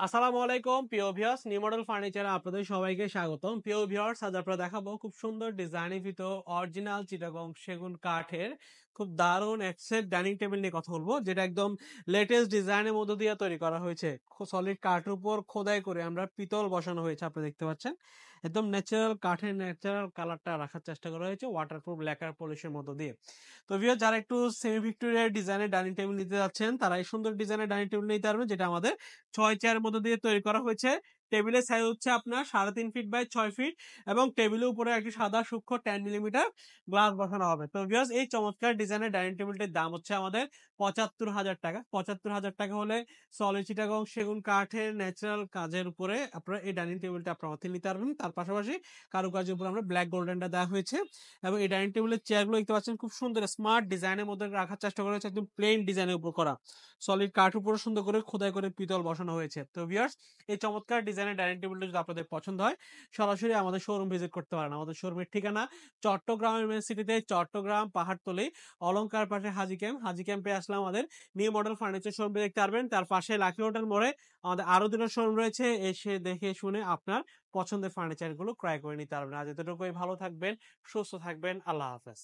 আসসালামু আলাইকুম প্রিয় ভিউয়ার্স, নিউ মডেল ফার্নিচারে আপনাদের সবাইকে স্বাগতম। প্রিয় ভিউয়ার্স, আজ আপনারা দেখাবো খুব সুন্দর ডিজাইনের ভিতর অরিজিনাল চিটাগং সেগুন কাঠের খুব দারুণ এক সেট ডাইনিং টেবিল নিয়ে কথা বলবো, যেটা একদম লেটেস্ট ডিজাইনের মধ্য দিয়ে তৈরি করা হয়েছে। সলিড কাঠের উপর খোদাই করে আমরা পিতল বসানো হয়েছে, আপনারা দেখতে পাচ্ছেন। একদম ন্যাচারাল কাঠের ন্যাচারাল কালারটা রাখার চেষ্টা করা হয়েছে ওয়াটারপ্রুফ ল্যাকার পলিশের মধ্য দিয়ে। তো ভিউয়ার, যারা একটু সেমি ভিক্টোরিয়ার ডিজাইনের ডাইনিং টেবিল নিতে যাচ্ছেন, তারা এই সুন্দর ডিজাইনের ডাইনিং টেবিল নিতে পারবেন, যেটা আমাদের 6 চেয়ারের মধ্য দিয়ে তৈরি করা হয়েছে। টেবিলের সাইজ হচ্ছে আপনার 3.5 ফিট বাই 6 ফিট এবং টেবিলের উপরে একটি সাদা সূক্ষ্ম 10 মিলিমিটার গ্লাস বসানো হবে। তো ভিউয়ার্স, এই চমৎকার ডিজাইনের ডাইনিং টেবিলটির দাম হচ্ছে আমাদের 75,000 টাকা। 75,000 টাকা হলে সলিড চিটাগং সেগুন কাঠের ন্যাচারাল কাজের উপরে আপনারা এই ডাইনিং টেবিলটা আপনারা হাতে নিতে পারবেন। তার পাশাপাশি কারুকাজের উপর আমরা ব্ল্যাক গোল্ডেনটা দেওয়া হয়েছে এবং এই ডাইনিং টেবিলের চেয়ারগুলো দেখতে পাচ্ছেন খুব সুন্দর স্মার্ট ডিজাইনের মধ্যে রাখার চেষ্টা করা হয়েছে, একদম প্লেন ডিজাইনের উপর করা। সলিড কাঠ উপরে সুন্দর করে খোদাই করে পিতল বসানো হয়েছে। তো ভিউয়ার্স, এই চমৎকার ডিজাইনের ডাইনিং টেবিলটা যদি আপনাদের পছন্দ হয়, সরাসরি আমাদের শোরুম ভিজিট করতে পারেন। আমাদের শোরুমের ঠিকানা চট্টগ্রামের মেন সিটিতে, চট্টগ্রাম পাহাড়তলি অলংকার পাশে হাজি ক্যাম্পে আসলে আমাদের নিউ মডেল ফার্নিচার শোরুম দেখতে পারবেন। তার পাশে লাকি হোটেল মোড়ে আমাদের আরো দুটো শোরুম রয়েছে, এসে দেখে শুনে আপনার পছন্দের ফার্নিচার গুলো ক্রয় করে নিতে পারবেন। আজ এতটুকুই, ভালো থাকবেন, সুস্থ থাকবেন, আল্লাহ হাফেজ।